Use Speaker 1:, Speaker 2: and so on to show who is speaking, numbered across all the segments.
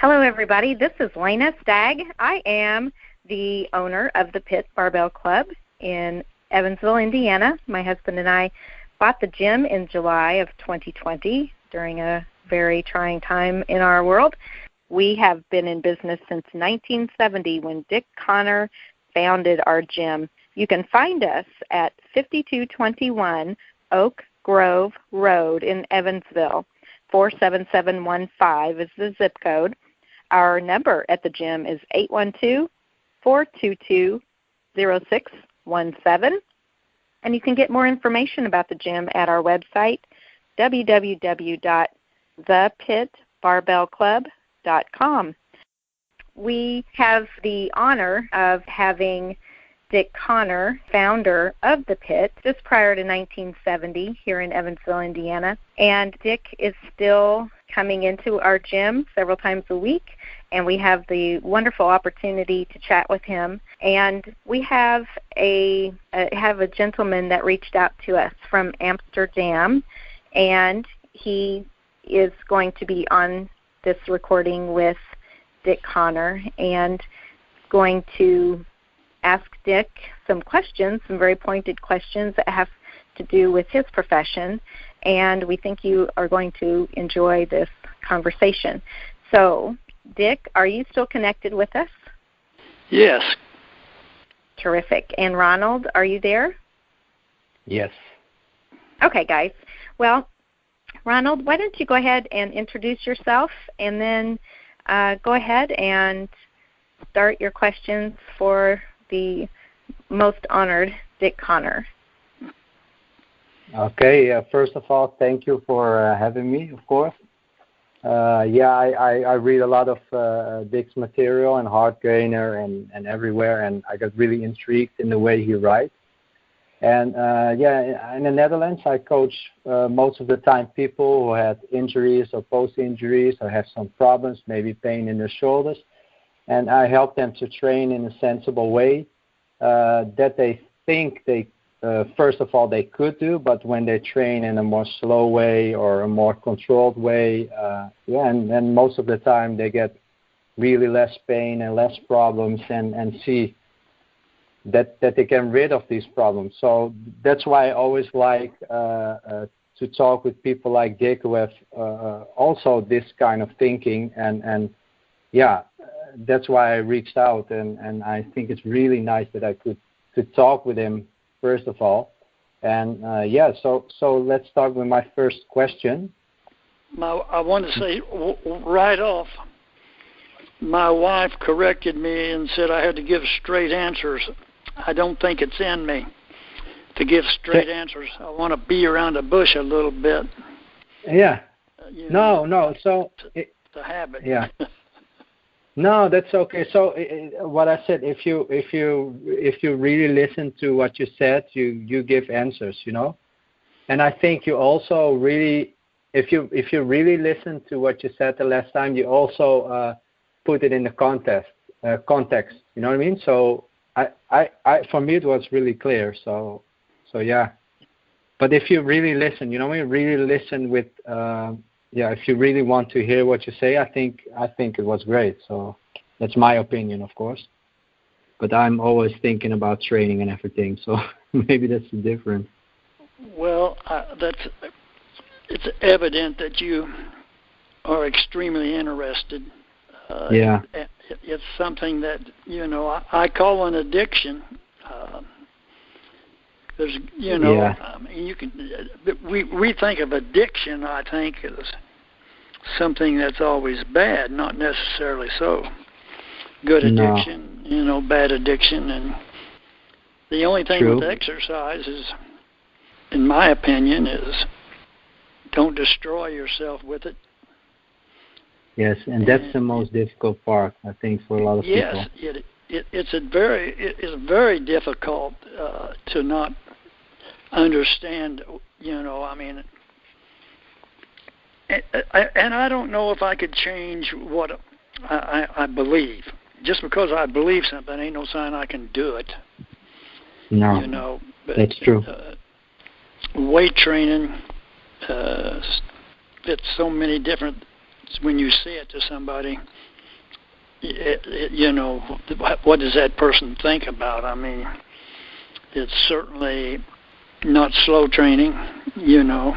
Speaker 1: Hello, everybody. This is Lena Stagg. I am the owner of the Pit Barbell Club in Evansville, Indiana. My husband and I bought the gym in July of 2020 during a very trying time in our world. We have been in business since 1970 when Dick Connor founded our gym. You can find us at 5221 Oak Grove Road in Evansville. 47715 is the zip code. Our number at the gym is 812-422-0617. And you can get more information about the gym at our website, www.thepitbarbellclub.com. We have the honor of having Dick Connor, founder of the Pit, just prior to 1970 here in Evansville, Indiana. And Dick is still coming into our gym several times a week, and we have the wonderful opportunity to chat with him. And we have a gentleman that reached out to us from Amsterdam, and he is going to be on this recording with Dick Connor and going to ask Dick some questions, some very pointed questions that have to do with his profession, and we think you are going to enjoy this conversation. So, Dick, are you still connected with us?
Speaker 2: Yes.
Speaker 1: Terrific. And Ronald, are you there?
Speaker 3: Yes.
Speaker 1: Okay, guys. Well, Ronald, why don't you go ahead and introduce yourself, and then go ahead and start your questions for the most honored Dick Connor.
Speaker 3: Okay. First of all, thank you for having me, of course. I read a lot of Dick's material and Hard Gainer and everywhere, and I got really intrigued in the way he writes. And, in the Netherlands, I coach most of the time people who had injuries or post-injuries or have some problems, maybe pain in their shoulders. And I help them to train in a sensible way that they think they, first of all, they could do, but when they train in a more slow way or a more controlled way, and most of the time they get really less pain and less problems and see that they can rid of these problems. So that's why I always like to talk with people like Dick who have also this kind of thinking, and that's why I reached out, and I think it's really nice that I could talk with him first of all. And so let's start with my first question.
Speaker 2: I want to say right off, my wife corrected me and said I had to give straight answers. I don't think it's in me to give straight answers. I want to be around the bush a little bit.
Speaker 3: Yeah. No. So
Speaker 2: it's a habit.
Speaker 3: Yeah. No, that's okay. So what I said, if you really listen to what you said, you give answers, you know. And I think you also really, if you really listen to what you said the last time, you also put it in the context. You know what I mean? So I for me it was really clear. So yeah. But if you really listen, you know what I mean? Really listen with. If you really want to hear what you say, I think it was great. So that's my opinion, of course. But I'm always thinking about training and everything, so maybe that's the difference.
Speaker 2: Well, it's evident that you are extremely interested. It's something that, I call an addiction. There's, I mean, you can. We think of addiction, I think, as something that's always bad, not necessarily so. Good addiction, bad addiction, and the only thing with exercise is, in my opinion, is don't destroy yourself with it.
Speaker 3: Yes, and that's the most difficult part, I think, for a lot of people.
Speaker 2: Yes, it's very difficult to not understand, I mean, and I don't know if I could change what I believe. Just because I believe something ain't no sign I can do it.
Speaker 3: No, but, that's true.
Speaker 2: Weight training, it's so many different, when you say it to somebody, what does that person think about? I mean, it's certainly not slow training,
Speaker 3: No,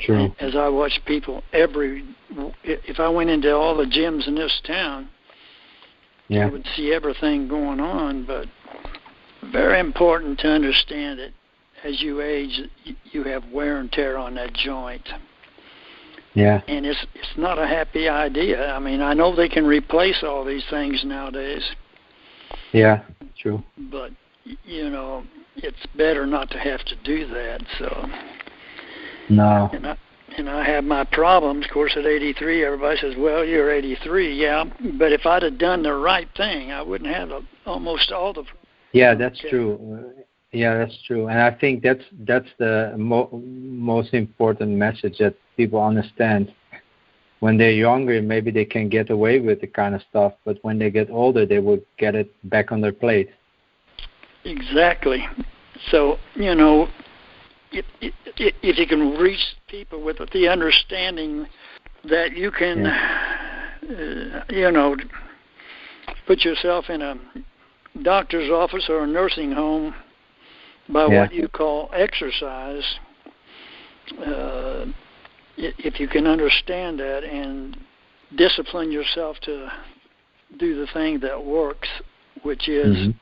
Speaker 3: true.
Speaker 2: As I watch people if I went into all the gyms in this town,
Speaker 3: yeah,
Speaker 2: you would see everything going on, but very important to understand that as you age, you have wear and tear on that joint.
Speaker 3: Yeah.
Speaker 2: And it's not a happy idea. I mean, I know they can replace all these things nowadays.
Speaker 3: Yeah, true.
Speaker 2: But, it's better not to have to do that. So.
Speaker 3: No.
Speaker 2: And I have my problems. Of course, at 83, everybody says, well, you're 83. Yeah, but if I'd have done the right thing, I wouldn't have almost all the...
Speaker 3: Yeah, that's true. Yeah, that's true. And I think that's the most important message that people understand. When they're younger, maybe they can get away with the kind of stuff, but when they get older, they will get it back on their plate.
Speaker 2: Exactly. So, if you can reach people with the understanding that you can, put yourself in a doctor's office or a nursing home by what you call exercise, if you can understand that and discipline yourself to do the thing that works, which is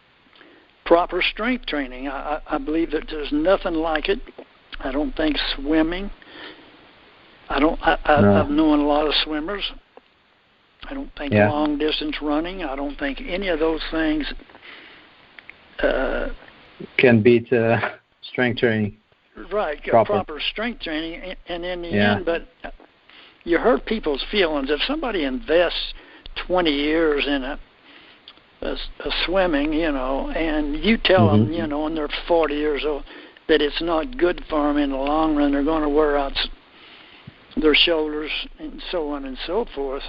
Speaker 2: proper strength training. I believe that there's nothing like it. I don't think swimming. I've known a lot of swimmers. I don't think long distance running. I don't think any of those things
Speaker 3: can beat strength training.
Speaker 2: Right, proper strength training, and in the end, but you hurt people's feelings. If somebody invests 20 years in a swimming, and you tell them, when they're 40 years old, that it's not good for them in the long run, they're going to wear out their shoulders and so on and so forth,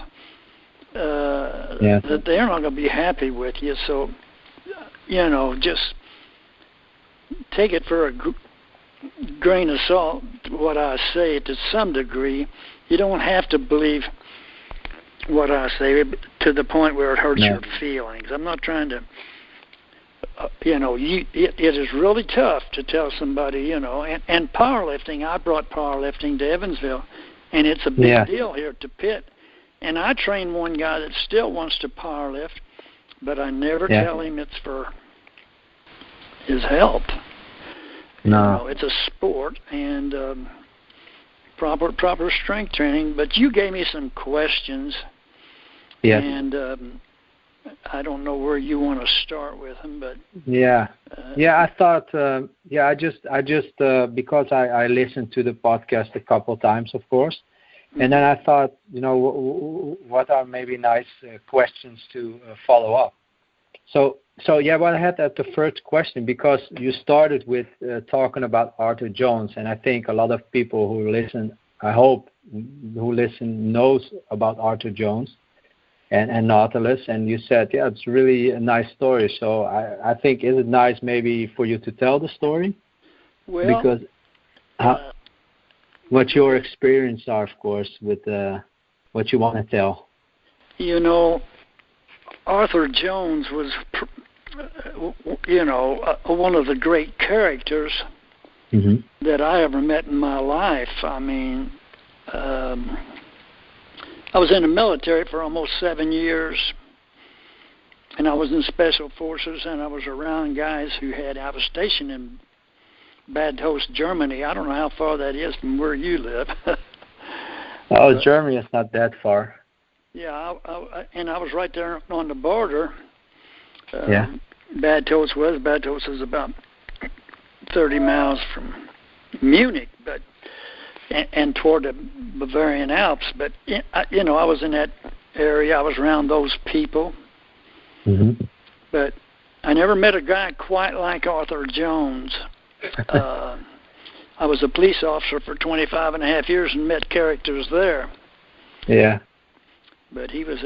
Speaker 2: that they're not going to be happy with you. So, just take it for a grain of salt, what I say, to some degree. You don't have to believe what I say to the point where it hurts your feelings. I'm not trying to, it is really tough to tell somebody, and powerlifting, I brought powerlifting to Evansville, and it's a big deal here to Pitt. And I train one guy that still wants to powerlift, but I never tell him it's for his health.
Speaker 3: No.
Speaker 2: It's a sport, and proper strength training. But you gave me some questions, and I don't know where you want to start with them, but
Speaker 3: I thought I just because I listened to the podcast a couple times, of course, and then I thought, what are maybe nice questions to follow up. So what I had at the first question, because you started with talking about Arthur Jones, and I think a lot of people who listen, knows about Arthur Jones and Nautilus, and you said, it's really a nice story. So I think, is it nice maybe for you to tell the story?
Speaker 2: Well,
Speaker 3: because what your experience are, of course, with what you want to tell.
Speaker 2: Arthur Jones was, one of the great characters that I ever met in my life. I mean, I was in the military for almost 7 years, and I was in Special Forces, and I was around guys I was stationed in Bad Host, Germany. I don't know how far that is from where you live.
Speaker 3: Germany is not that far.
Speaker 2: Yeah, and I was right there on the border. Bad Host is about 30 miles from Munich, but and toward the Bavarian Alps. But I was in that area. I was around those people. But I never met a guy quite like Arthur Jones. I was a police officer for 25 and a half years and met characters there.
Speaker 3: Yeah.
Speaker 2: But he was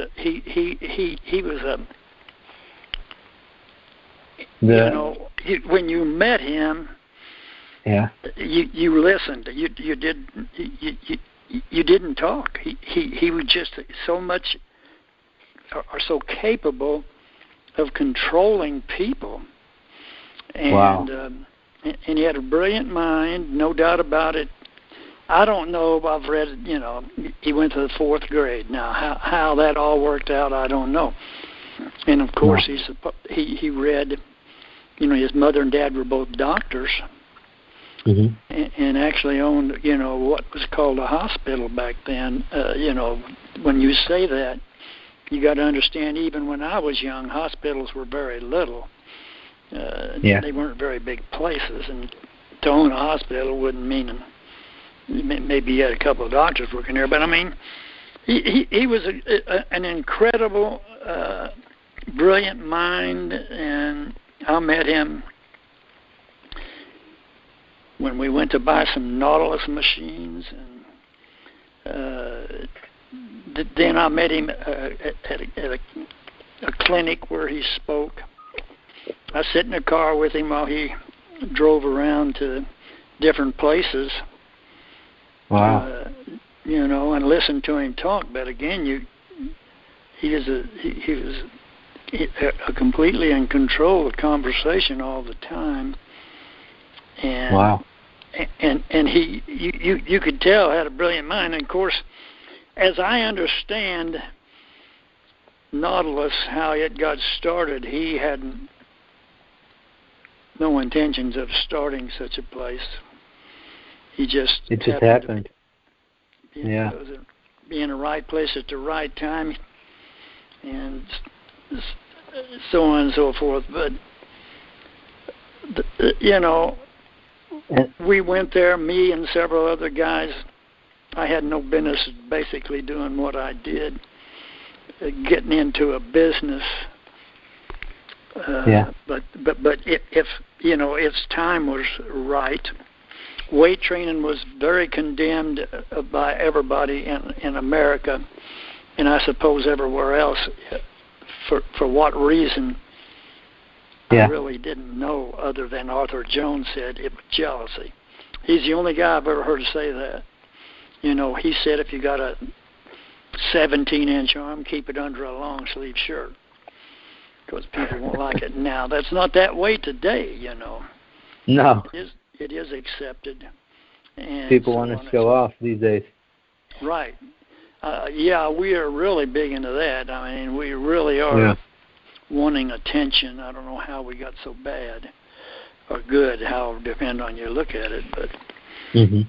Speaker 2: when you met him, you listened. You didn't talk. He was just so much are so capable of controlling people. And,
Speaker 3: wow.
Speaker 2: And he had a brilliant mind, no doubt about it. I don't know. I've read, he went to the 4th grade. Now, how that all worked out, I don't know. And of course, he read. His mother and dad were both doctors, and actually owned, what was called a hospital back then. When you say that, you got to understand. Even when I was young, hospitals were very little. They weren't very big places, and to own a hospital wouldn't mean maybe you had a couple of doctors working there. But I mean, he was an incredible, brilliant mind, and I met him when we went to buy some Nautilus machines, and then I met him at a clinic where he spoke. I sat in a car with him while he drove around to different places.
Speaker 3: Wow.
Speaker 2: And listened to him talk. But again, he was completely in control of conversation all the time. And
Speaker 3: wow.
Speaker 2: And you could tell had a brilliant mind. And of course, as I understand Nautilus, how it got started, he had no intentions of starting such a place. It just
Speaker 3: happened.
Speaker 2: Be in the right place at the right time, and so on and so forth. But we went there, me and several other guys. I had no business basically doing what I did, getting into a business. But if its time was right. Weight training was very condemned by everybody in America, and I suppose everywhere else. For what reason, I really didn't know, other than Arthur Jones said it was jealousy. He's the only guy I've ever heard say that. He said if you got a 17-inch arm, keep it under a long sleeve shirt, because people won't like it. Now, that's not that way today,
Speaker 3: No.
Speaker 2: It is accepted. And
Speaker 3: people want to show off these days.
Speaker 2: Right. We are really big into that. I mean, we really are wanting attention. I don't know how we got so bad or good, how depend on you look at it.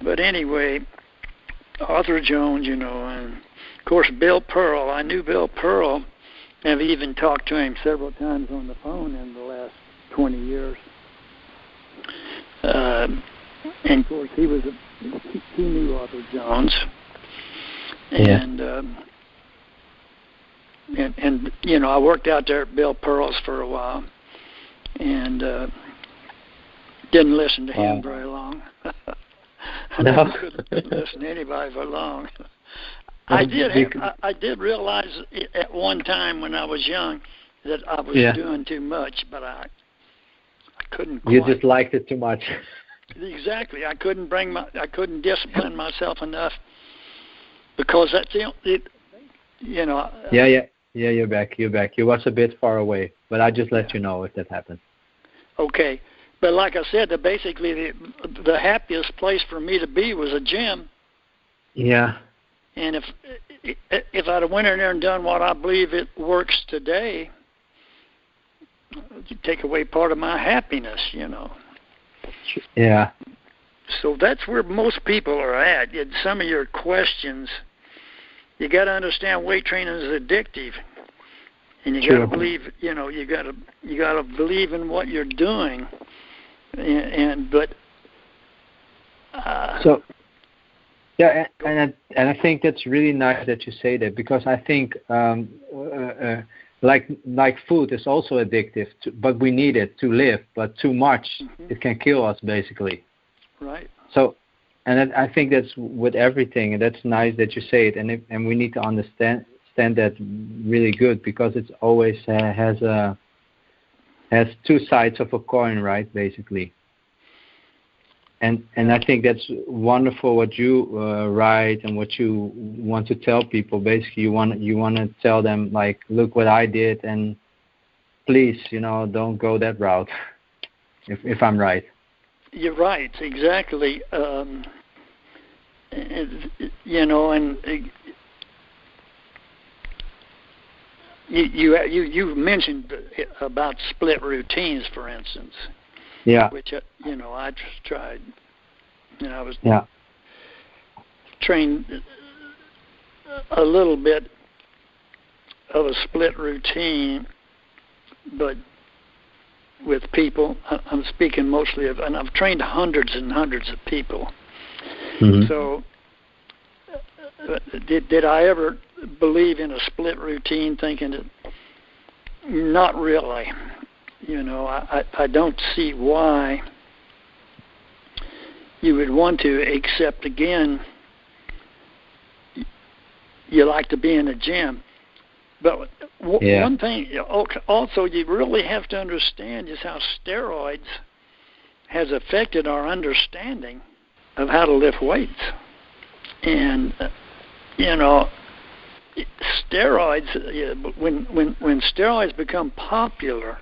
Speaker 2: But anyway, Arthur Jones, and of course Bill Pearl. I knew Bill Pearl. I've even talked to him several times on the phone in the last 20 years. And of course he knew Arthur Jones, and I worked out there at Bill Pearl's for a while, and didn't listen to him very long. I couldn't listen to anybody for long. I did realize at one time when I was young that I was doing too much, but I couldn't quite.
Speaker 3: You just liked it too much.
Speaker 2: Exactly. I couldn't discipline myself enough, because that's
Speaker 3: Yeah, you're back. You was a bit far away, but I just let you know if that happened.
Speaker 2: Okay. But like I said, basically the happiest place for me to be was a gym.
Speaker 3: Yeah.
Speaker 2: And if I'd have went in there and done what I believe it works today, you'd take away part of my happiness,
Speaker 3: Yeah.
Speaker 2: So that's where most people are at. Some of your questions, you got to understand weight training is addictive, and you got to believe, you got to believe in what you're doing, but.
Speaker 3: And I think that's really nice that you say that, because I think like food is also addictive, but we need it to live. But too much, it can kill us basically.
Speaker 2: Right.
Speaker 3: So, and I think that's with everything, and that's nice that you say it. And we need to understand that really good, because it's always has two sides of a coin, right? Basically. And I think that's wonderful what you write and what you want to tell people. Basically, you want to tell them, like, look what I did, and please, don't go that route. If I'm right.
Speaker 2: You're right, exactly. And you mentioned about split routines, for instance.
Speaker 3: Yeah.
Speaker 2: Which I just tried. I was
Speaker 3: yeah.
Speaker 2: trained a little bit of a split routine, but with people. I'm speaking mostly of, and I've trained hundreds and hundreds of people.
Speaker 3: Mm-hmm.
Speaker 2: So, did I ever believe in a split routine? Thinking that, not really. I don't see why you would want to, except again, you like to be in a gym. But one thing also you really have to understand is how steroids has affected our understanding of how to lift weights. And, steroids, when steroids become popular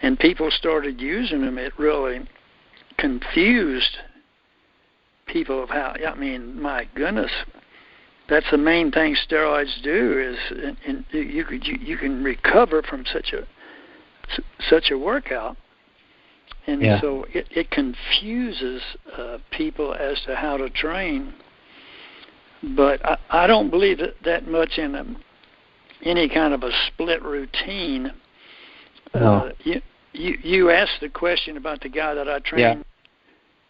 Speaker 2: and people started using them, it really confused people of how, my goodness, that's the main thing steroids do is, and you can recover from such a workout, and so it confuses people as to how to train. But I don't believe that much in any kind of a split routine.
Speaker 3: No.
Speaker 2: You asked the question about the guy that I trained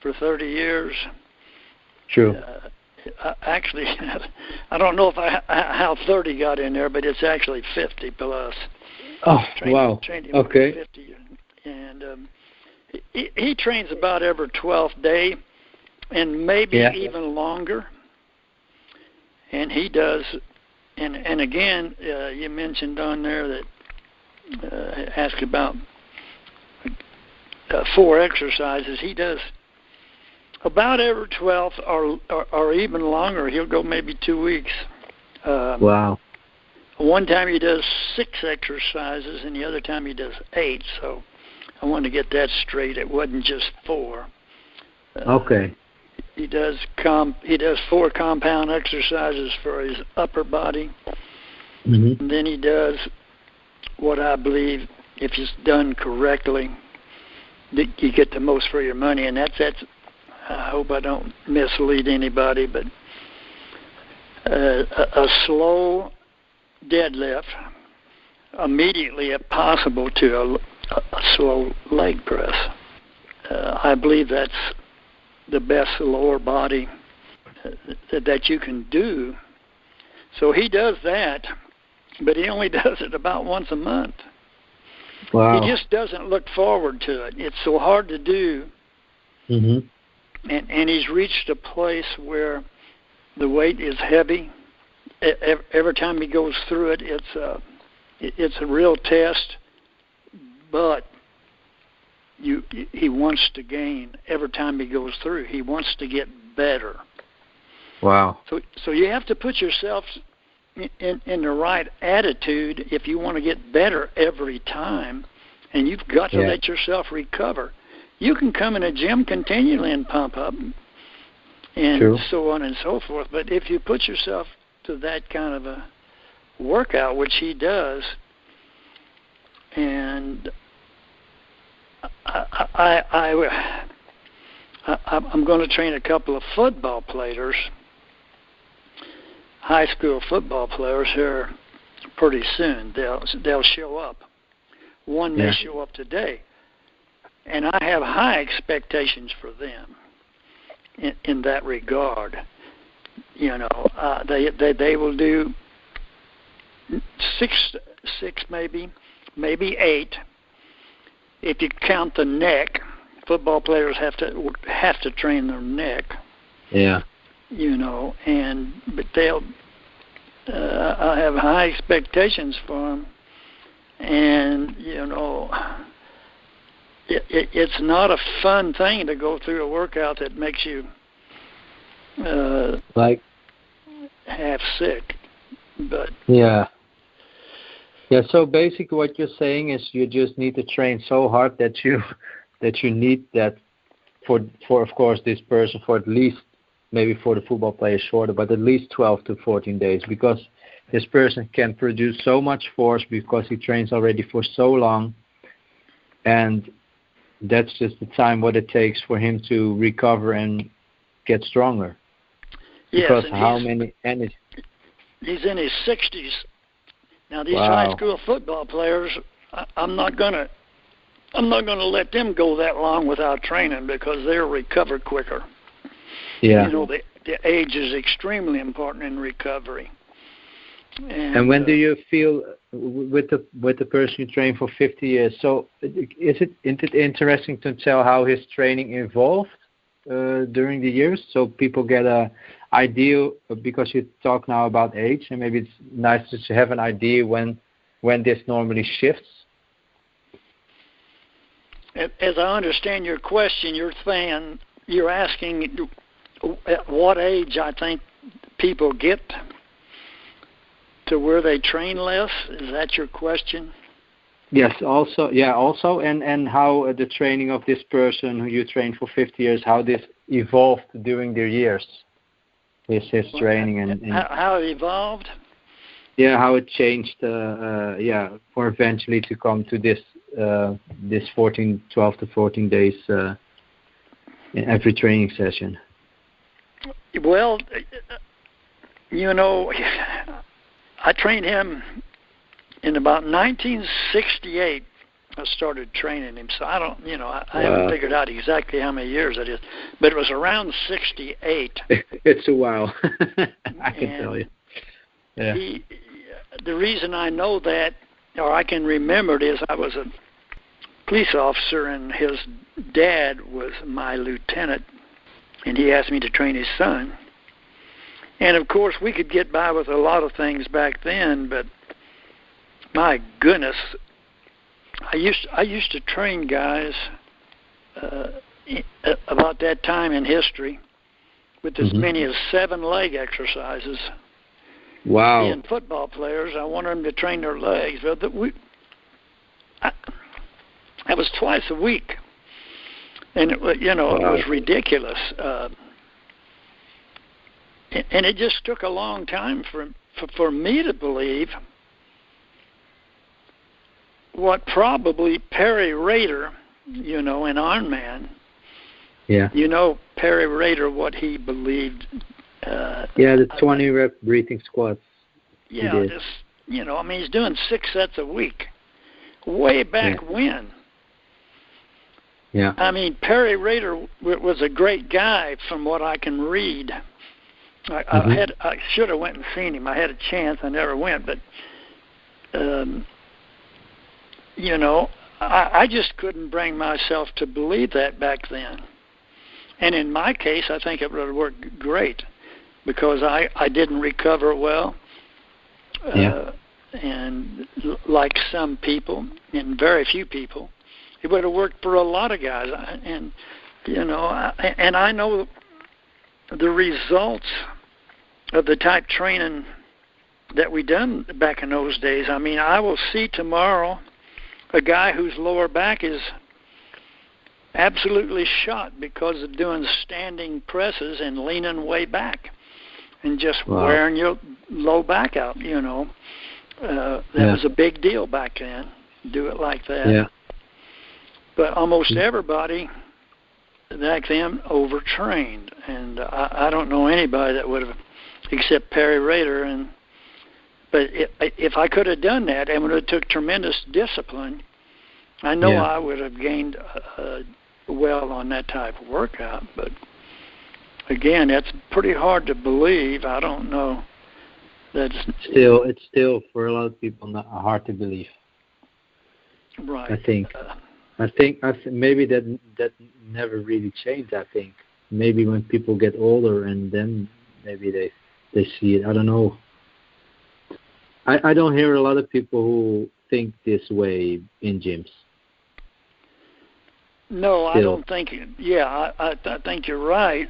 Speaker 2: for 30 years.
Speaker 3: True.
Speaker 2: Actually, I don't know how 30 got in there, but it's actually 50 plus.
Speaker 3: Oh, wow.
Speaker 2: Trained him
Speaker 3: okay.
Speaker 2: 50, and he trains about every 12th day, and maybe even longer. And he does, and again, you mentioned on there that ask about 4 exercises. He does about every 12th or even longer. He'll go maybe 2 weeks.
Speaker 3: Wow.
Speaker 2: One time he does 6 exercises, and the other time he does 8. So I want to get that straight. It wasn't just 4.
Speaker 3: Okay.
Speaker 2: He does 4 compound exercises for his upper body,
Speaker 3: mm-hmm.
Speaker 2: and then he does what I believe, if it's done correctly, that you get the most for your money, and that's. I hope I don't mislead anybody, but a slow deadlift immediately, if possible, to a slow leg press. I believe that's the best lower body that you can do. So he does that, but he only does it about once a month.
Speaker 3: Wow.
Speaker 2: He just doesn't look forward to it. It's so hard to do.
Speaker 3: Mm-hmm.
Speaker 2: And he's reached a place where the weight is heavy. Every time he goes through it, it's a real test. But he wants to gain every time he goes through. He wants to get better.
Speaker 3: Wow.
Speaker 2: So you have to put yourself in the right attitude if you want to get better every time, and you've got to let yourself recover. You can come in a gym continually and pump up and
Speaker 3: True.
Speaker 2: so on and so forth, but if you put yourself to that kind of a workout, which he does, and I'm going to train a couple of football players, high school football players here pretty soon. They'll show up. One may show up today. And I have high expectations for them in that regard. They will do six maybe 8. If you count the neck, football players have to train their neck.
Speaker 3: Yeah.
Speaker 2: But they'll. I have high expectations for them, and it's not a fun thing to go through a workout that makes you
Speaker 3: like
Speaker 2: half sick. But
Speaker 3: yeah. So basically, what you're saying is you just need to train so hard that you need that for of course this person for at least, maybe for the football player shorter, but at least 12 to 14 days, because this person can produce so much force because he trains already for so long, and that's just the time what it takes for him to recover and get stronger.
Speaker 2: Yes,
Speaker 3: because
Speaker 2: and
Speaker 3: how many energy?
Speaker 2: He's in his 60s. Now these
Speaker 3: Wow.
Speaker 2: high school football players, I'm not gonna let them go that long without training, because they'll recover quicker.
Speaker 3: Yeah.
Speaker 2: You know, the age is extremely important in recovery.
Speaker 3: And when do you feel with the person you train for 50 years? So isn't it interesting to tell how his training evolved during the years, so people get a idea, because you talk now about age, and maybe it's nice to have an idea when this normally shifts?
Speaker 2: As I understand your question, you're asking at what age I think people get to where they train less. Is that your question?
Speaker 3: Yes, also, and how the training of this person who you trained for 50 years, how this evolved during their years, his training and
Speaker 2: how it evolved.
Speaker 3: Yeah, how it changed. For eventually to come to this 12 to 14 days in every training session.
Speaker 2: Well, you know, I trained him in about 1968. I started training him, so I don't, I haven't figured out exactly how many years it is, but it was around 68.
Speaker 3: It's a while. I can tell you. Yeah.
Speaker 2: The reason I know that, or I can remember it, is I was a police officer, and his dad was my lieutenant, and he asked me to train his son. And of course, we could get by with a lot of things back then, but my goodness, I used to train guys about that time in history with as many as 7 leg exercises.
Speaker 3: Wow.
Speaker 2: Being football players, I wanted them to train their legs. But that was twice a week, and it was ridiculous. And it just took a long time for me to believe what probably Perry Rader, in Iron Man.
Speaker 3: Yeah.
Speaker 2: Perry Rader, what he believed.
Speaker 3: The 20 rep breathing squats.
Speaker 2: Yeah, he's doing 6 sets a week. Way back when.
Speaker 3: Yeah.
Speaker 2: I mean, Perry Rader was a great guy from what I can read. I should have went and seen him. I had a chance. I never went, but I just couldn't bring myself to believe that back then. And in my case, I think it would have worked great, because I didn't recover well. And like some people, and very few people, it would have worked for a lot of guys. And I know the results of the type training that we done back in those days. I mean, I will see tomorrow a guy whose lower back is absolutely shot because of doing standing presses and leaning way back and just wearing your low back out. That was a big deal back then. Do it like that.
Speaker 3: Yeah. But
Speaker 2: almost everybody back then overtrained, and I don't know anybody that would have, except Perry Rader. But if I could have done that, and it would have took tremendous discipline, I know I would have gained well on that type of workout. But again, that's pretty hard to believe. I don't know. It's
Speaker 3: still for a lot of people not hard to believe.
Speaker 2: Right.
Speaker 3: I think maybe that never really changed. I think maybe when people get older, and then maybe they see it. I don't know. I don't hear a lot of people who think this way in gyms.
Speaker 2: No, I don't think. Yeah, I think you're right.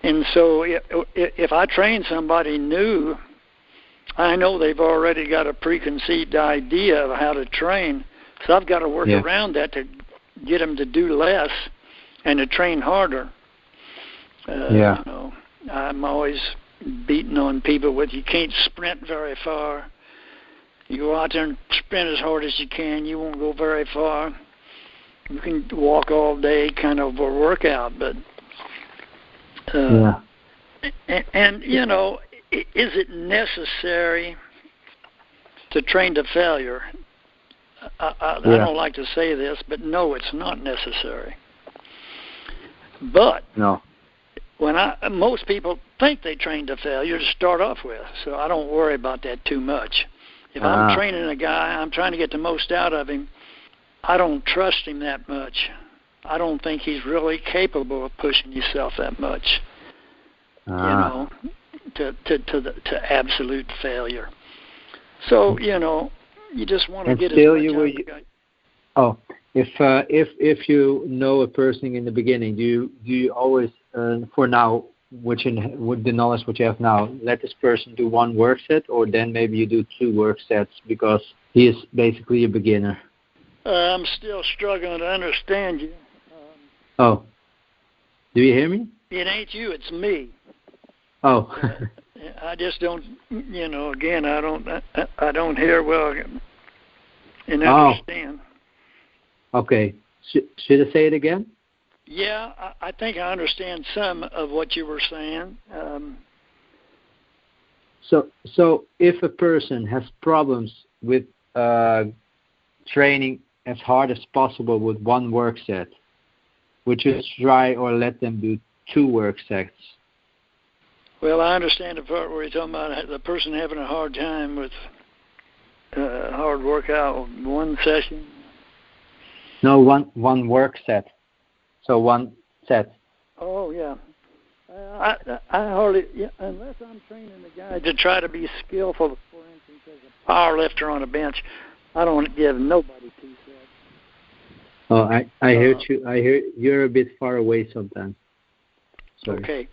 Speaker 2: And so if I train somebody new, I know they've already got a preconceived idea of how to train. So I've got to work around that to get them to do less and to train harder. You know, I'm always beating on people with you can't sprint very far. You go out there and sprint as hard as you can, you won't go very far. You can walk all day, kind of a workout, but and you know, is it necessary to train to failure? I don't like to say this, but no, it's not necessary. But most people think they train to failure to start off with, so I don't worry about that too much. If I'm training a guy, I'm trying to get the most out of him. I don't trust him that much. I don't think he's really capable of pushing himself that much. You know, to absolute failure. So you know, you just want to get as much out of the guy.
Speaker 3: Oh, if you know a person in the beginning, do you always, for now, with the knowledge what you have now, let this person do one work set, or then maybe you do 2 work sets because he is basically a beginner?
Speaker 2: I'm still struggling to understand you.
Speaker 3: Do you hear me?
Speaker 2: It ain't you, it's me.
Speaker 3: Oh.
Speaker 2: I just don't, you know, again, I don't hear well and understand.
Speaker 3: Okay. Should I say it again?
Speaker 2: Yeah, I think I understand some of what you were saying.
Speaker 3: So if a person has problems with training as hard as possible with 1 work set, would you try or let them do 2 work sets?
Speaker 2: Well, I understand the part where you're talking about the person having a hard time with hard workout, 1 session.
Speaker 3: No, one work set. So 1 set.
Speaker 2: Oh yeah. I hardly, unless I'm training the guy to try to be skillful. For instance, as a power lifter on a bench, I don't give nobody 2 sets.
Speaker 3: Oh, I heard you. I hear you're a bit far away sometimes. Sorry.
Speaker 2: Okay.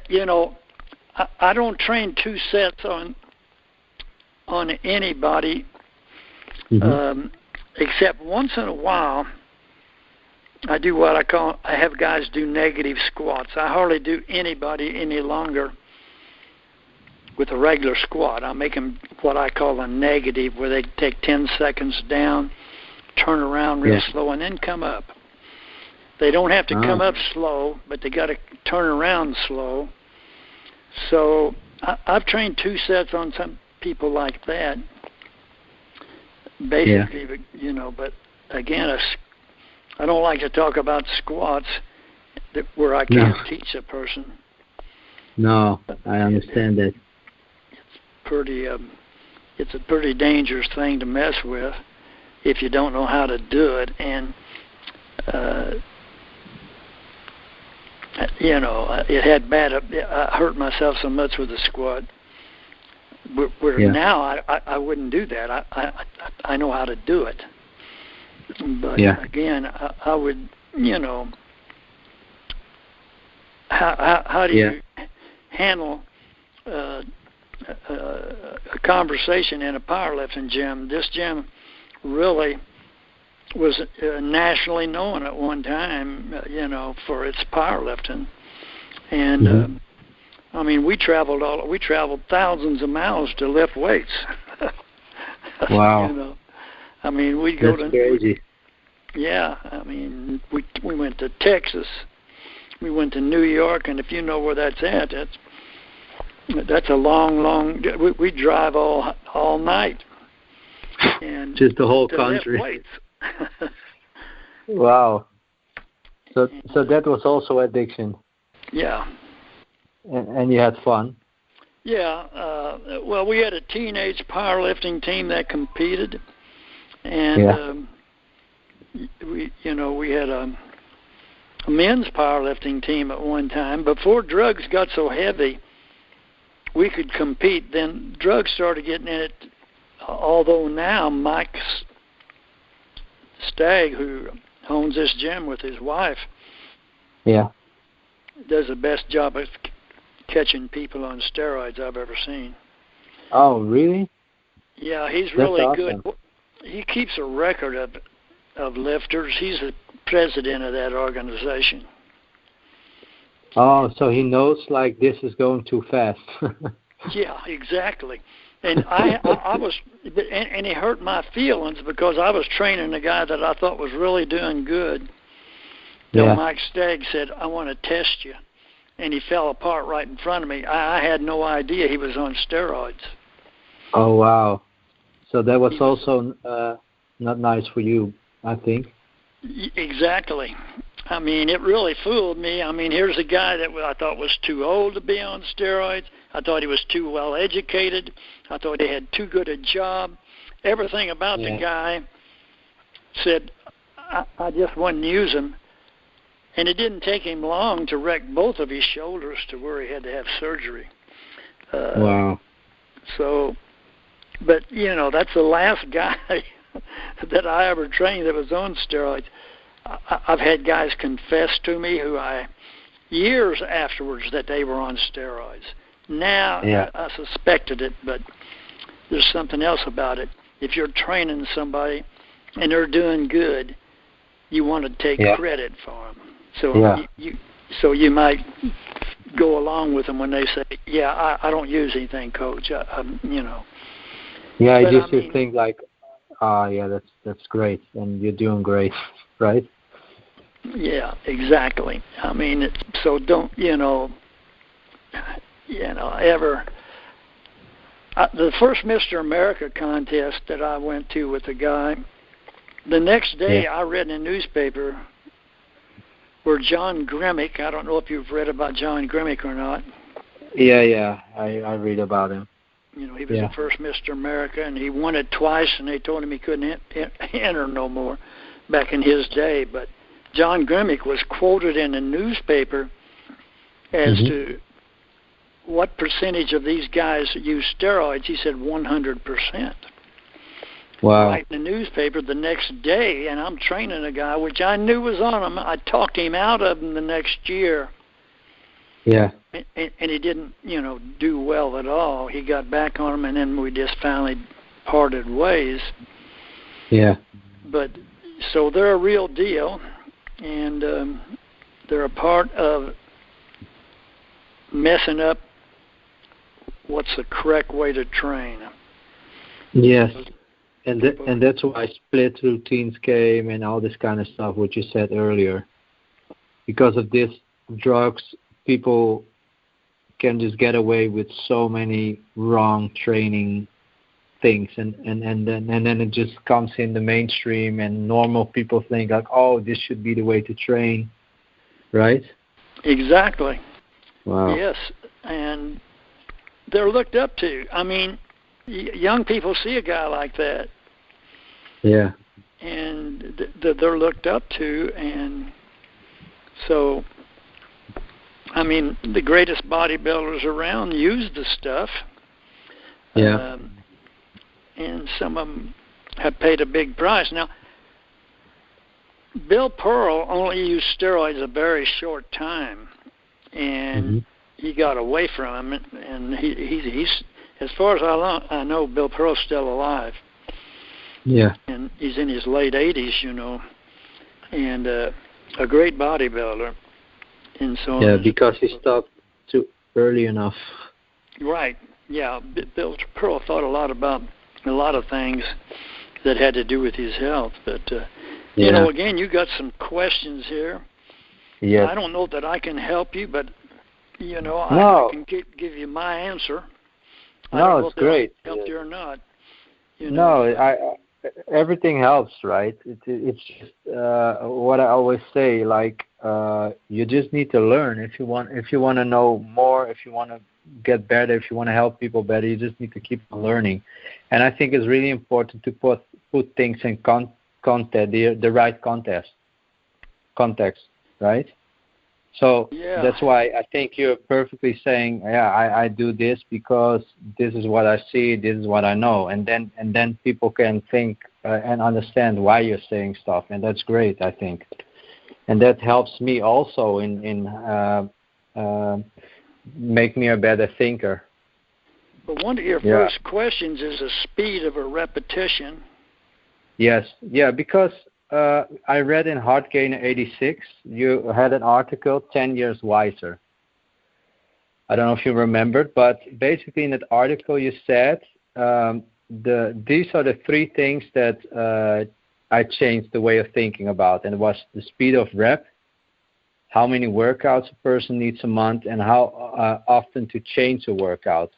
Speaker 2: You know, I don't train 2 sets on anybody, except once in a while. I do what I have guys do negative squats. I hardly do anybody any longer with a regular squat. I make them what I call a negative, where they take 10 seconds down, turn around real slow, and then come up. They don't have to come up slow, but they got to turn around slow. So I've trained 2 sets on some people like that, basically, you know. But again, I don't like to talk about squats where I can't teach a person.
Speaker 3: No, I understand that.
Speaker 2: It's a pretty dangerous thing to mess with if you don't know how to do it. And you know, it had I hurt myself so much with the squat. Where now I wouldn't do that. I know how to do it. But again, I would, you know, how do you handle a conversation in a powerlifting gym? This gym really was nationally known at one time, you know, for its powerlifting. And I mean, we traveled thousands of miles to lift weights.
Speaker 3: Wow.
Speaker 2: You know, I mean, we'd go
Speaker 3: That's crazy.
Speaker 2: Yeah, I mean, we went to Texas, we went to New York, and if you know where that's at, that's a long. We drive all night, and
Speaker 3: just the whole country.
Speaker 2: Lift weights.
Speaker 3: Wow. So that was also addiction.
Speaker 2: Yeah.
Speaker 3: And you had fun.
Speaker 2: Yeah. Well, we had a teenage powerlifting team that competed, and we had a men's powerlifting team at one time. Before drugs got so heavy, we could compete. Then drugs started getting in it. Although now Mike's Stagg, who owns this gym with his wife, does the best job of catching people on steroids I've ever seen.
Speaker 3: Oh, really?
Speaker 2: Yeah, he's
Speaker 3: That's
Speaker 2: really
Speaker 3: awesome.
Speaker 2: good. He keeps a record of lifters. He's the president of that organization.
Speaker 3: Oh, so he knows like this is going too fast.
Speaker 2: Yeah, exactly. And I was, and he hurt my feelings because I was training a guy that I thought was really doing good. Till Mike Stagg said, "I want to test you," and he fell apart right in front of me. I had no idea he was on steroids.
Speaker 3: Oh wow! So that was also not nice for you, I think.
Speaker 2: Exactly. I mean, it really fooled me. I mean, here's a guy that I thought was too old to be on steroids. I thought he was too well educated. I thought he had too good a job. Everything about the guy said I just wouldn't use him. And it didn't take him long to wreck both of his shoulders to where he had to have surgery.
Speaker 3: Wow.
Speaker 2: So, but, you know, that's the last guy that I ever trained that was on steroids. I've had guys confess to me years afterwards that they were on steroids. Now, I suspected it, but there's something else about it. If you're training somebody and they're doing good, you want to take credit for them. So you might go along with them when they say, I don't use anything, Coach, you know.
Speaker 3: Yeah, I just think like, that's great, and you're doing great, right?
Speaker 2: Yeah, exactly. I mean, so don't, ever. The first Mr. America contest that I went to with a guy, the next day I read in the newspaper where John Gremick, I don't know if you've read about John Gremick or not.
Speaker 3: Yeah, I read about him.
Speaker 2: You know, he was the first Mr. America, and he won it twice, and they told him he couldn't enter no more back in his day. But John Gremick was quoted in a newspaper as to what percentage of these guys use steroids. He said 100%.
Speaker 3: Wow.
Speaker 2: Right in the newspaper the next day, and I'm training a guy, which I knew was on him. I talked him out of him the next year.
Speaker 3: Yeah.
Speaker 2: And he didn't, do well at all. He got back on him, and then we just finally parted ways.
Speaker 3: Yeah.
Speaker 2: But, so they're a real deal, and they're a part of messing up what's the correct way to train.
Speaker 3: Yes. And that's why split routines came and all this kind of stuff, what you said earlier. Because of this, drugs, people can just get away with so many wrong training things, and then it just comes in the mainstream, and normal people think like, oh, this should be the way to train, right?
Speaker 2: Exactly.
Speaker 3: Wow.
Speaker 2: Yes, and they're looked up to. I mean, young people see a guy like that.
Speaker 3: Yeah.
Speaker 2: And they're looked up to, and so, I mean, the greatest bodybuilders around use the stuff.
Speaker 3: Yeah.
Speaker 2: And some of them have paid a big price. Now, Bill Pearl only used steroids a very short time, and he got away from them, and he's as far as I know, Bill Pearl's still alive.
Speaker 3: Yeah.
Speaker 2: And he's in his late 80s, and a great bodybuilder. And so
Speaker 3: yeah, because he stopped too early enough.
Speaker 2: Right. Yeah. Bill Pearl thought a lot about a lot of things that had to do with his health. But, again, you got some questions here.
Speaker 3: Yes.
Speaker 2: I don't know that I can help you, but, I can give you my answer.
Speaker 3: No, it's great.
Speaker 2: Help you or not?
Speaker 3: No, everything helps, right? It's just what I always say. Like you just need to learn. If you want to know more, if you want to get better, if you want to help people better, you just need to keep on learning. And I think it's really important to put things in context, the right context, right? So that's why I think you're perfectly saying, I do this because this is what I see, this is what I know, and then people can think, and understand why you're saying stuff, and that's great, I think. And that helps me also in make me a better thinker.
Speaker 2: But one of your first questions is the speed of a repetition.
Speaker 3: Yes, because I read in Heart Gainer 86, you had an article, 10 Years Wiser. I don't know if you remembered, but basically in that article you said these are the three things that I changed the way of thinking about, and it was the speed of rep, how many workouts a person needs a month, and how often to change a workout.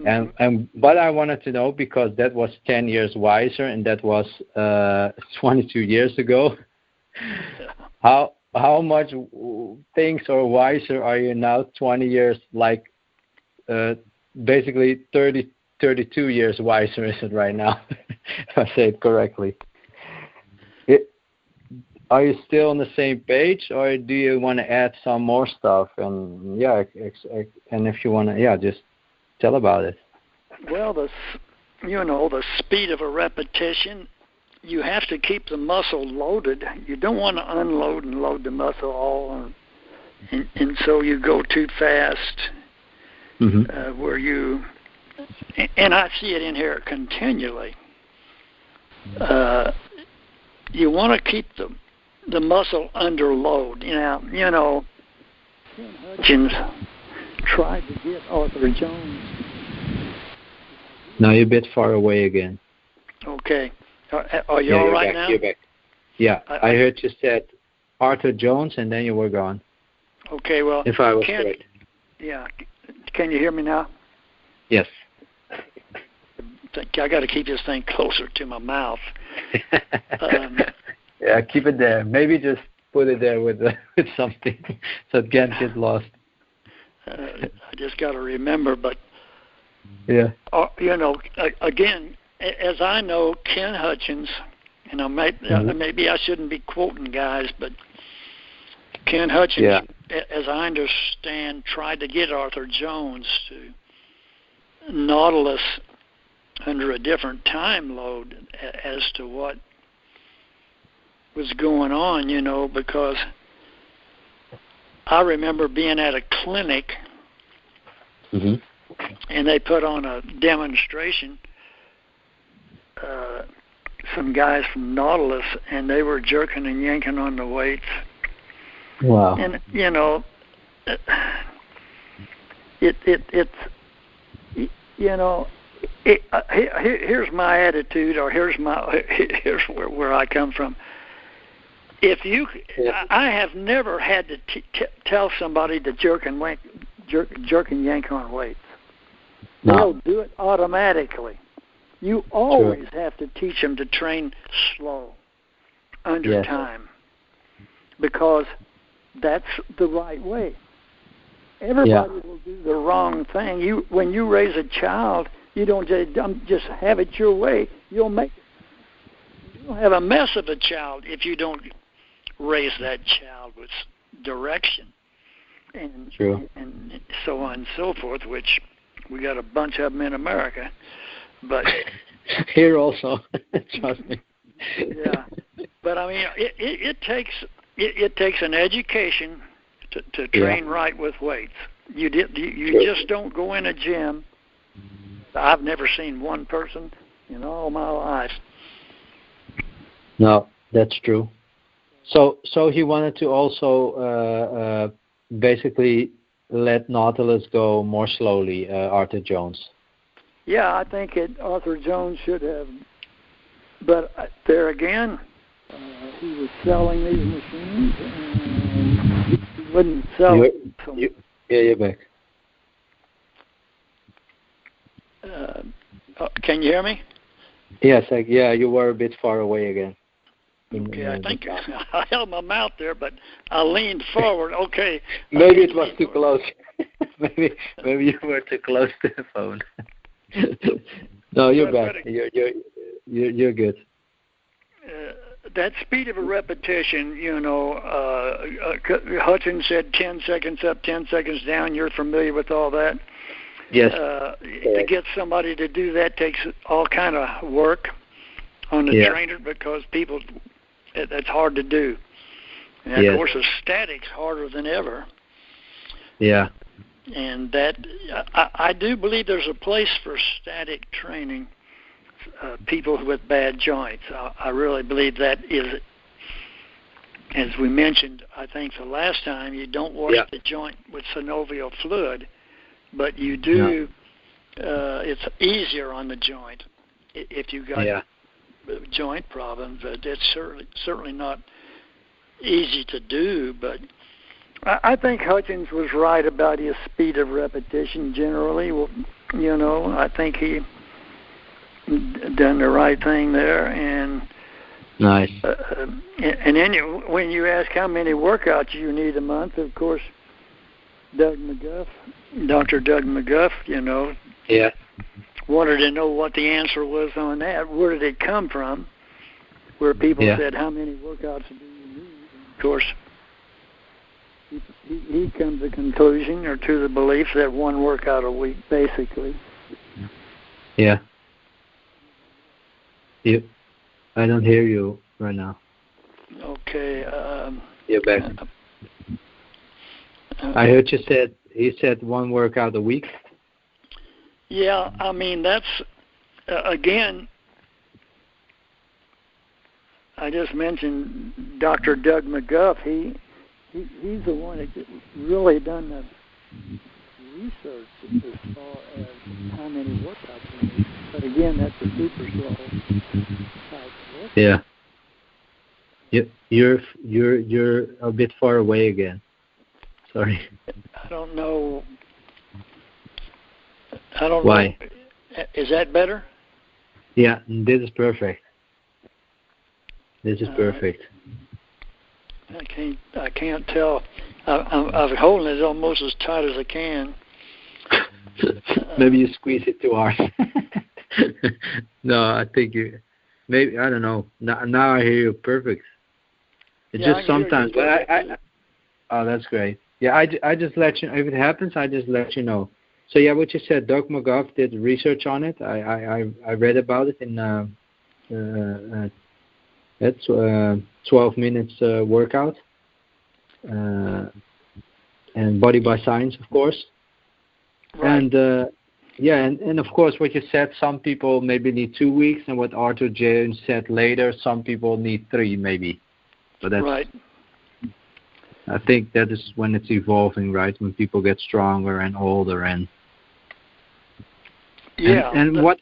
Speaker 3: And what I wanted to know, because that was 10 years wiser, and that was 22 years ago, how much things or wiser are you now 20 years, like basically 32 years wiser is it right now, if I say it correctly? Are you still on the same page, or do you want to add some more stuff? And and if you want to, just tell about it.
Speaker 2: Well, the speed of a repetition, you have to keep the muscle loaded. You don't want to unload and load the muscle all, and so you go too fast. Where you, and I see it in here continually. You want to keep the muscle under load. Ken Hutchins tried to get Arthur Jones.
Speaker 3: No, you're a bit far away again.
Speaker 2: Okay. Are you all right now?
Speaker 3: You're back. Yeah, I heard you said Arthur Jones, and then you were gone.
Speaker 2: Okay, well,
Speaker 3: if I was correct.
Speaker 2: Yeah. Can you hear me now?
Speaker 3: Yes.
Speaker 2: I got to keep this thing closer to my mouth.
Speaker 3: Yeah, keep it there. Maybe just put it there with something so it can't get lost.
Speaker 2: I just got to remember, but
Speaker 3: yeah.
Speaker 2: Again, as I know, Ken Hutchins, maybe I shouldn't be quoting guys, but Ken Hutchins, as I understand, tried to get Arthur Jones to Nautilus under a different time load as to what was going on, because I remember being at a clinic and they put on a demonstration, some guys from Nautilus, and they were jerking and yanking on the weights.
Speaker 3: Wow.
Speaker 2: And, here's my attitude, or here's where I come from. I have never had to tell somebody to jerk and yank on weights.
Speaker 3: No.
Speaker 2: They'll do it automatically. You always have to teach them to train slow, under time, because that's the right way. Everybody will do the wrong thing. When you raise a child, you don't just have it your way. You'll have a mess of a child if you don't raise that child with direction, and so on and so forth, which we got a bunch of them in America, but
Speaker 3: here also, trust me.
Speaker 2: Yeah, but I mean, it takes an education to train right with weights. You just don't go in a gym. I've never seen one person in all my life.
Speaker 3: No, that's true. So he wanted to also basically let Nautilus go more slowly, Arthur Jones.
Speaker 2: Yeah, I think Arthur Jones should have. But there again, he was selling these machines, and he wouldn't sell them.
Speaker 3: You're back.
Speaker 2: Can you hear me?
Speaker 3: Yes, you were a bit far away again.
Speaker 2: Okay, I think I held my mouth there, but I leaned forward. Okay.
Speaker 3: Maybe it was too close. maybe you were too close to the phone. No, you're back. You're good.
Speaker 2: That speed of a repetition, Hutchins said 10 seconds up, 10 seconds down. You're familiar with all that?
Speaker 3: Yes.
Speaker 2: To get somebody to do that takes all kind of work. on the trainer because that's hard to do. And of course, the static's harder than ever.
Speaker 3: Yeah.
Speaker 2: And that I do believe there's a place for static training. People with bad joints. I really believe that is, as we mentioned, I think the last time, you don't wash the joint with synovial fluid, but you do. It's easier on the joint if you got joint problems. But it's certainly not easy to do. But I think Hutchins was right about his speed of repetition generally. Well, I think he done the right thing there. And
Speaker 3: nice.
Speaker 2: And then when you ask how many workouts you need a month, of course, Dr. Doug McGuff, wanted to know what the answer was on that. Where did it come from? Where people said, how many workouts do you need? And of course, he comes to the conclusion or to the belief that one workout a week, basically.
Speaker 3: Yeah. I don't hear you right now.
Speaker 2: Okay.
Speaker 3: You're back. I heard he said one workout a week.
Speaker 2: Yeah, I mean, that's, again, I just mentioned Dr. Doug McGuff. He's the one that really done the research as far as how many workouts we need. But again, that's a super slow type workout.
Speaker 3: Yeah. You're a bit far away again. Sorry.
Speaker 2: I don't know
Speaker 3: why.
Speaker 2: Is that better?
Speaker 3: Yeah, this is perfect. This is perfect.
Speaker 2: I can't tell. I'm holding it almost as tight as I can.
Speaker 3: Maybe you squeeze it too hard. No, I think maybe, I don't know. Now I hear you perfect. It's just sometimes, but oh, that's great. Yeah, I just let you know. If it happens, I just let you know. So yeah, what you said, Doug McGuff did research on it. I read about it in that's 12 minutes workout, and Body by Science, of course. Right. And of course, what you said, some people maybe need 2 weeks, and what Arthur Jones said later, some people need 3 maybe. But that's
Speaker 2: right.
Speaker 3: I think that is when it's evolving, right? When people get stronger and older, and what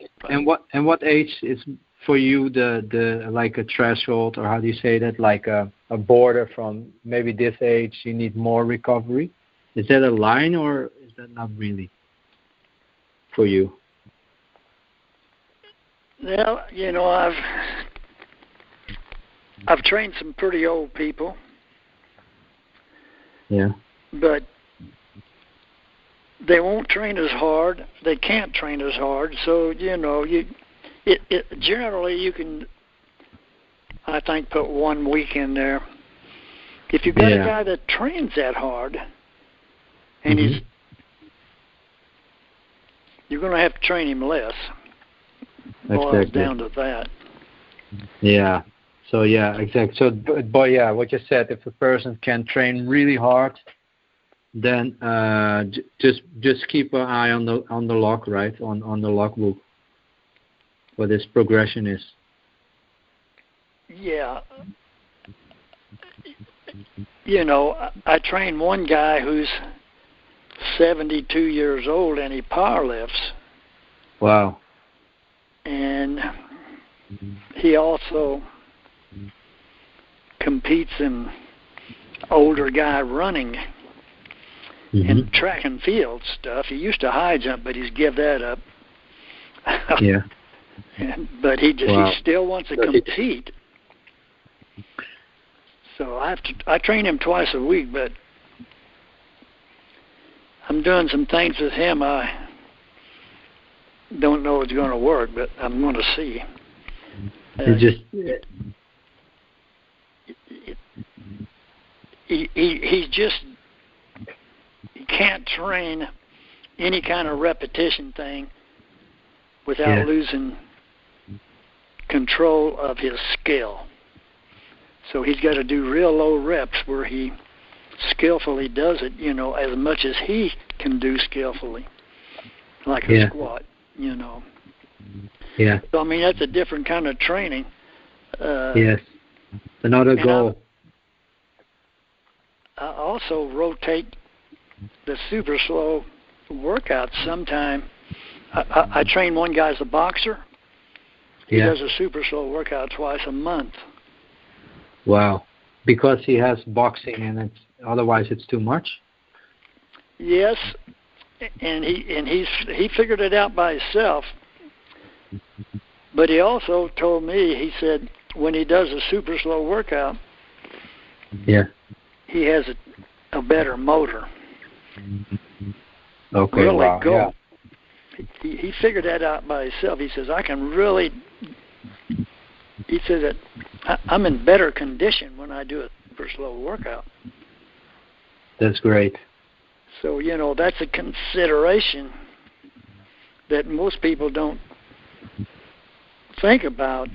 Speaker 3: age is for you the like a threshold, or how do you say that, like a border from maybe this age you need more recovery? Is that a line, or is that not really for you?
Speaker 2: Well, I've trained some pretty old people.
Speaker 3: Yeah.
Speaker 2: But they won't train as hard. They can't train as hard. So, generally you can, I think, put 1 week in there. If you've got a guy that trains that hard, and you're going to have to train him less. Boils down to that.
Speaker 3: Yeah. So yeah, exactly. So, but yeah, what you said, if a person can train really hard, then just keep an eye on the log, right? On the logbook, what his progression is.
Speaker 2: Yeah. I trained one guy who's 72 years old, and he power lifts.
Speaker 3: Wow.
Speaker 2: And he also competes in older guy running and track and field stuff. He used to high jump, but he's give that up.
Speaker 3: Yeah.
Speaker 2: But he still wants to compete. So I train him twice a week, but I'm doing some things with him. I don't know if it's going to work, but I'm going to see. He can't train any kind of repetition thing without losing control of his skill. So he's got to do real low reps where he skillfully does it, as much as he can do skillfully, like a squat,
Speaker 3: Yeah.
Speaker 2: So, that's a different kind of training.
Speaker 3: Yes. Another goal.
Speaker 2: I also rotate the super slow workouts sometime. I train one guy as a boxer. He does a super slow workout twice a month.
Speaker 3: Wow. Because he has boxing and otherwise it's too much?
Speaker 2: Yes. And he figured it out by himself. But he also told me, he said, when he does a super slow workout, he has a better motor.
Speaker 3: Okay,
Speaker 2: really
Speaker 3: wow.
Speaker 2: go.
Speaker 3: Yeah.
Speaker 2: He figured that out by himself. He says, I can really, he says that I'm in better condition when I do a super slow workout.
Speaker 3: That's great.
Speaker 2: So, that's a consideration that most people don't think about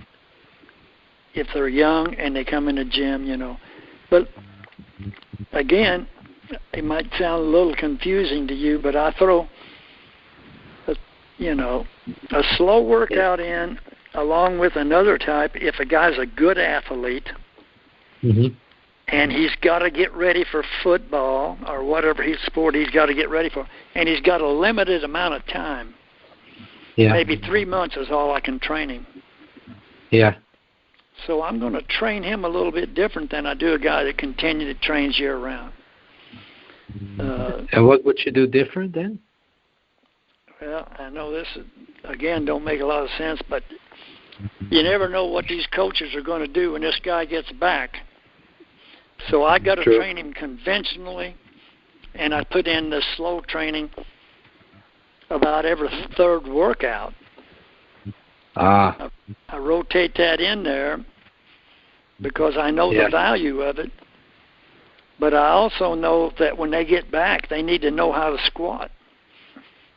Speaker 2: if they're young and they come in the gym, But, again, it might sound a little confusing to you, but I throw, a slow workout in along with another type if a guy's a good athlete and he's got to get ready for football or whatever sport he's got to get ready for, and he's got a limited amount of time. Maybe 3 months is all I can train him.
Speaker 3: Yeah.
Speaker 2: So I'm going to train him a little bit different than I do a guy that continually trains year-round.
Speaker 3: And what would you do different then?
Speaker 2: Well, I know this, again, don't make a lot of sense, but you never know what these coaches are going to do when this guy gets back. So I got to train him conventionally, and I put in the slow training about every third workout. I rotate that in there because I know the value of it, but I also know that when they get back, they need to know how to squat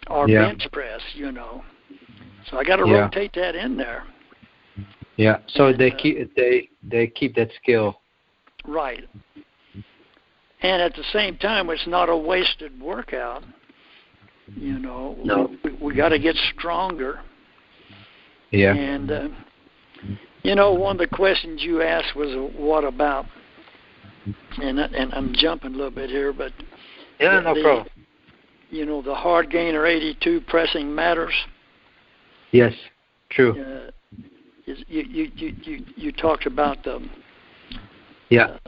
Speaker 2: or bench press, So I got to rotate that in there.
Speaker 3: Yeah. So they keep that skill.
Speaker 2: Right. And at the same time, it's not a wasted workout.
Speaker 3: No.
Speaker 2: We got to get stronger.
Speaker 3: Yeah.
Speaker 2: And one of the questions you asked was, "What about?" And I'm jumping a little bit here, but
Speaker 3: no problem.
Speaker 2: The hard gainer 82 pressing matters.
Speaker 3: Yes, true.
Speaker 2: You talked about them.
Speaker 3: Yeah.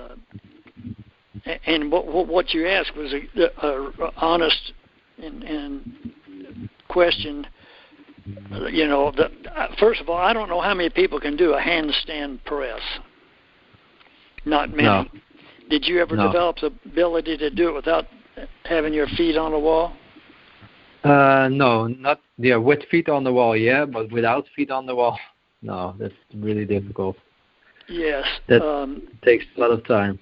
Speaker 2: And what you asked was a honest and question. First of all, I don't know how many people can do a handstand press. Not many.
Speaker 3: No.
Speaker 2: Did you ever develop the ability to do it without having your feet on the wall?
Speaker 3: No, not with feet on the wall, but without feet on the wall, no, that's really difficult.
Speaker 2: Yes.
Speaker 3: That takes a lot of time.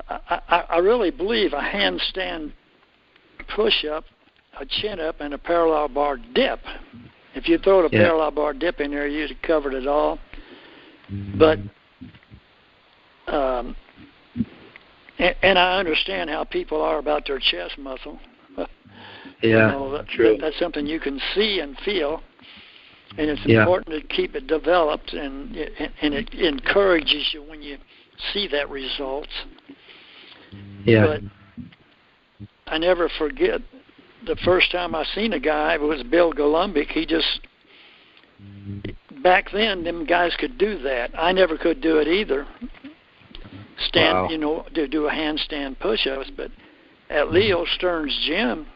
Speaker 2: I really believe a handstand push-up, a chin-up, and a parallel bar dip. If you throw the parallel bar dip in there, you'd have covered it all. But, and I understand how people are about their chest muscle.
Speaker 3: True.
Speaker 2: That's something you can see and feel, and it's important to keep it developed, and it encourages you when you see that results.
Speaker 3: Yeah.
Speaker 2: But I never forget the first time I seen a guy, it was Bill Golumbic. He just, back then, them guys could do that. I never could do it either. To do a handstand push-ups, but at Leo Stern's gym,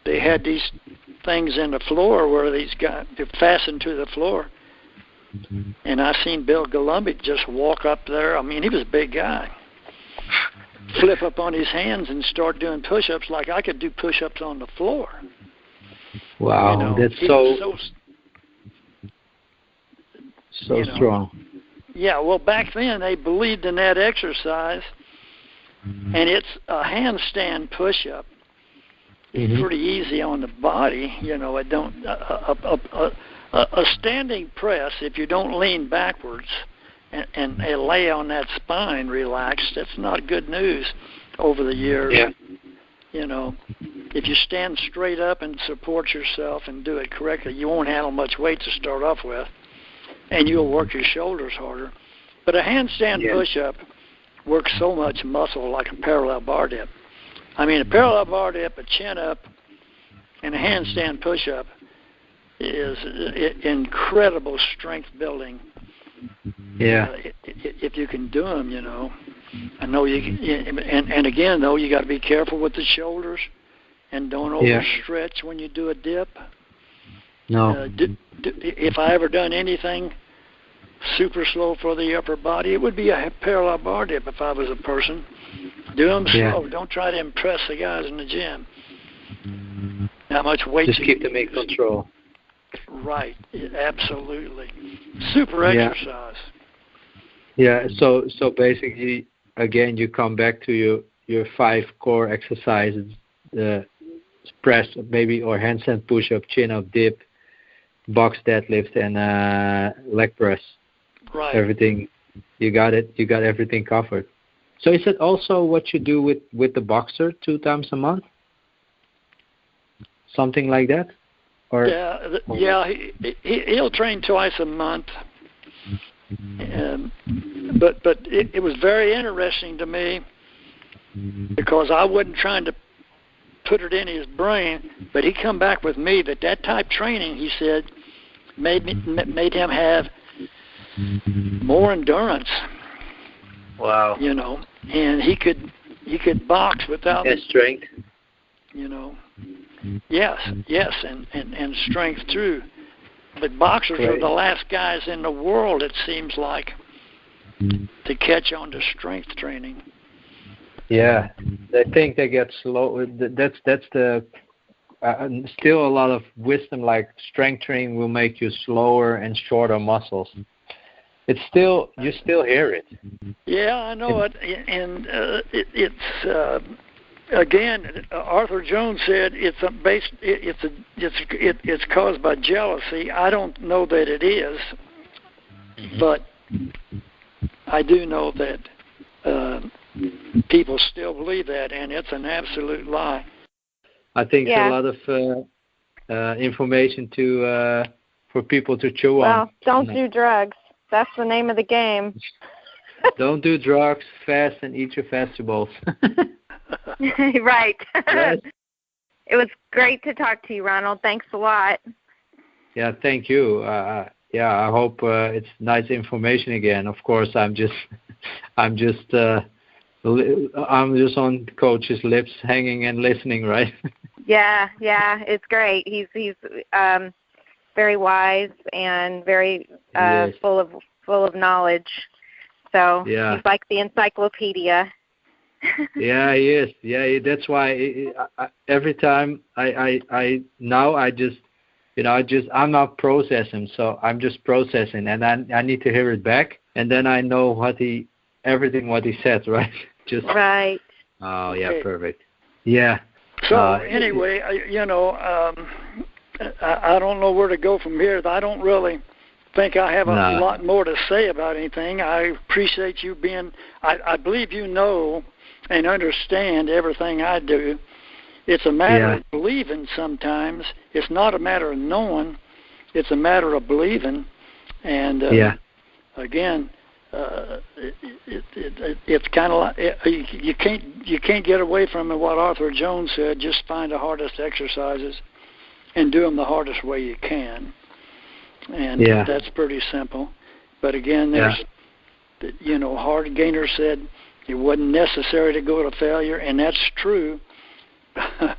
Speaker 2: they had these things in the floor where these guys fastened to the floor, and I seen Bill Golumbic just walk up there. I mean, he was a big guy. Flip up on his hands and start doing push-ups like I could do push-ups on the floor.
Speaker 3: Wow, that's so strong.
Speaker 2: Yeah, well, back then they believed in that exercise, and it's a handstand push-up. pretty easy on the body. You know, it don't a standing press, if you don't lean backwards and lay on that spine relaxed, that's not good news over the years.
Speaker 3: Yeah.
Speaker 2: You know, if you stand straight up and support yourself and do it correctly, you won't handle much weight to start off with, and you'll work your shoulders harder. But a handstand push-up works so much muscle like a parallel bar dip. I mean, a parallel bar dip, a chin-up, and a handstand push-up is incredible strength building.
Speaker 3: Yeah.
Speaker 2: If you can do them, you know. I know you can, and again, though, you got to be careful with the shoulders and don't overstretch when you do a dip.
Speaker 3: No.
Speaker 2: If I ever done anything super slow for the upper body, it would be a parallel bar dip if I was a person. Do them slow. Don't try to impress the guys in the gym. How much weight
Speaker 3: just keep them in control.
Speaker 2: Right. Absolutely. Super exercise.
Speaker 3: Yeah. So basically, again, you come back to your 5 core exercises: press, maybe, or handstand push-up, chin-up, dip, box deadlift, and leg press.
Speaker 2: Right.
Speaker 3: Everything. You got it. You got everything covered. So is it also what you do with the boxer 2 times a month? Something like that? Or he'll train twice a month. But it was very interesting to me because I wasn't trying to put it in his brain, but he come back with me that type training, he said, made him have more endurance. Wow.
Speaker 2: You know, and he could box without
Speaker 3: strength.
Speaker 2: You know. Yes, and strength too. But boxers are the last guys in the world, it seems like, to catch on to strength training.
Speaker 3: Yeah, they think they get slow. That's the still a lot of wisdom. Like strength training will make you slower and shorter muscles. It's still you still hear it.
Speaker 2: Yeah, I know it, and it's. Again, Arthur Jones said it's caused by jealousy. I don't know that it is, but I do know that people still believe that, and it's an absolute lie.
Speaker 3: I think a lot of information for people to chew on.
Speaker 1: Well, don't do drugs. That's the name of the game.
Speaker 3: Don't do drugs. Fast and eat your vegetables.
Speaker 1: Right.
Speaker 3: Yes.
Speaker 1: It was great to talk to you, Ronald. Thanks a lot. Yeah,
Speaker 3: thank you. I hope it's nice information again. Of course, I'm just on Coach's lips, hanging and listening, right? Yeah,
Speaker 1: it's great. He's very wise and very full of knowledge. So he's like the encyclopedia.
Speaker 3: Yeah, he is. Yeah, that's why every time I'm not processing, so I'm just processing, and I need to hear it back, and then I know everything what he said, right? Just
Speaker 1: right.
Speaker 3: Oh yeah, perfect. Yeah.
Speaker 2: So anyway, I don't know where to go from here. I don't really think I have a lot more to say about anything. I appreciate you being. I believe you know and understand everything I do. It's a matter of believing sometimes. It's not a matter of knowing. It's a matter of believing. And again, it's kind of like you can't get away from what Arthur Jones said. Just find the hardest exercises and do them the hardest way you can. And that's pretty simple. But again, there's, Hard Gainer said it wasn't necessary to go to failure, and that's true. But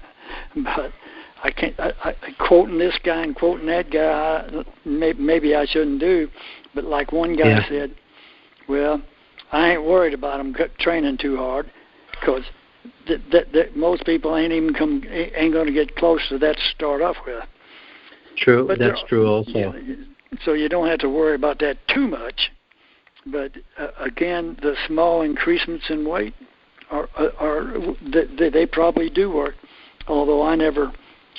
Speaker 2: I can't. I quoting this guy and quoting that guy, maybe I shouldn't do. But like one guy said, well, I ain't worried about them training too hard, because that most people ain't going to get close to that to start off with.
Speaker 3: True, but that's true also.
Speaker 2: So you don't have to worry about that too much. But again, the small increasements in weight they probably do work. although I never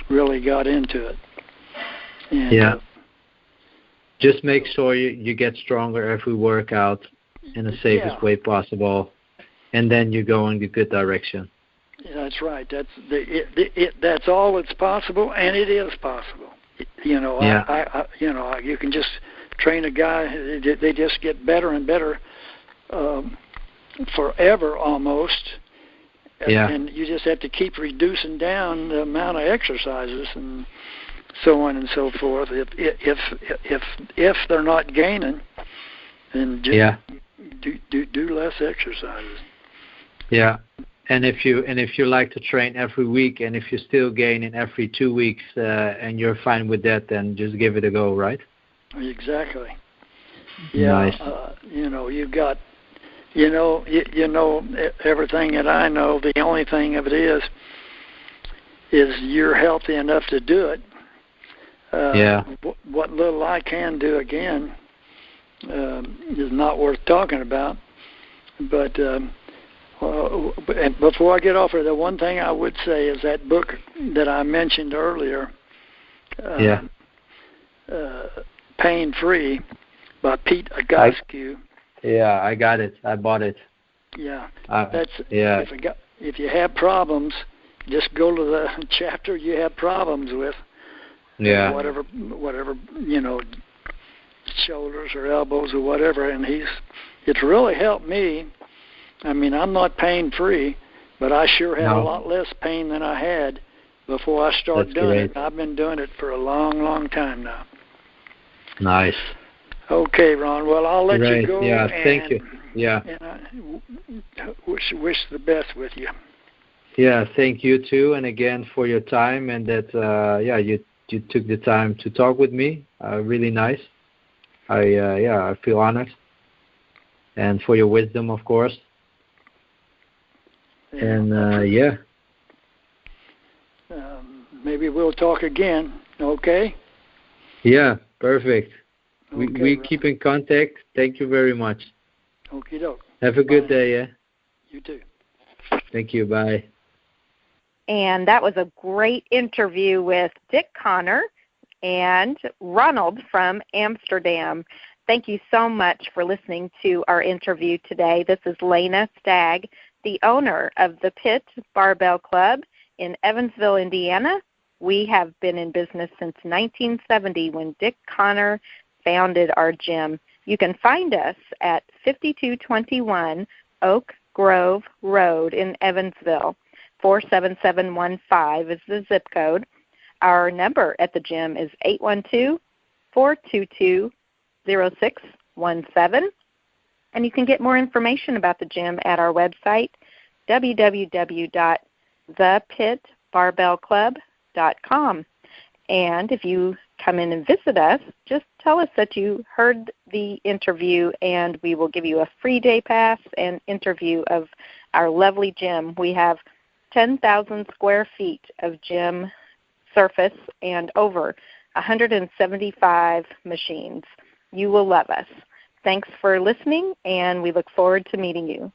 Speaker 2: really got into it. And,
Speaker 3: yeah. Just make sure you get stronger every workout in the safest way possible, and then you go in the good direction.
Speaker 2: Yeah, that's right. That's all that's possible, and it is possible. You know, you can just train a guy. They just get better and better forever almost. And you just have to keep reducing down the amount of exercises and so on and so forth. If they're not gaining, then just do less exercises.
Speaker 3: Yeah. And if you like to train every week, and if you still gain in every 2 weeks, and you're fine with that, then just give it a go, right?
Speaker 2: Exactly. Yeah.
Speaker 3: Nice.
Speaker 2: You know, you've got, you know everything that I know. The only thing of it is you're healthy enough to do it. What little I can do again is not worth talking about, but. And before I get off of the one thing I would say is that book that I mentioned earlier, Pain Free by Pete Agoscu.
Speaker 3: I got it. I bought it.
Speaker 2: Yeah, if you have problems, just go to the chapter you have problems with.
Speaker 3: Yeah.
Speaker 2: Whatever shoulders or elbows or whatever, and it's really helped me. I mean, I'm not pain-free, but I sure have a lot less pain than I had before I started doing it. I've been doing it for a long, long time now.
Speaker 3: Nice.
Speaker 2: Okay, Ron. Well, I'll let you go.
Speaker 3: Yeah, thank you. Yeah.
Speaker 2: And I wish the best with you.
Speaker 3: Yeah, thank you too, and again for your time, and that you took the time to talk with me. Really nice. I feel honored, and for your wisdom, of course. And
Speaker 2: maybe we'll talk again. Okay.
Speaker 3: Yeah, perfect.
Speaker 2: Okay,
Speaker 3: we keep in contact. Thank you very much.
Speaker 2: Okie doke.
Speaker 3: Have a good day. Yeah.
Speaker 2: You too.
Speaker 3: Thank you. Bye.
Speaker 1: And that was a great interview with Dick Connor and Ronald from Amsterdam. Thank you so much for listening to our interview today. This is Lena Stagg, the owner of the Pit Barbell Club in Evansville, Indiana. We have been in business since 1970 when Dick Connor founded our gym. You can find us at 5221 Oak Grove Road in Evansville. 47715 is the zip code. Our number at the gym is 812-422-0617. And you can get more information about the gym at our website, www.thepitbarbellclub.com. And if you come in and visit us, just tell us that you heard the interview, and we will give you a free day pass and interview of our lovely gym. We have 10,000 square feet of gym surface and over 175 machines. You will love us. Thanks for listening, and we look forward to meeting you.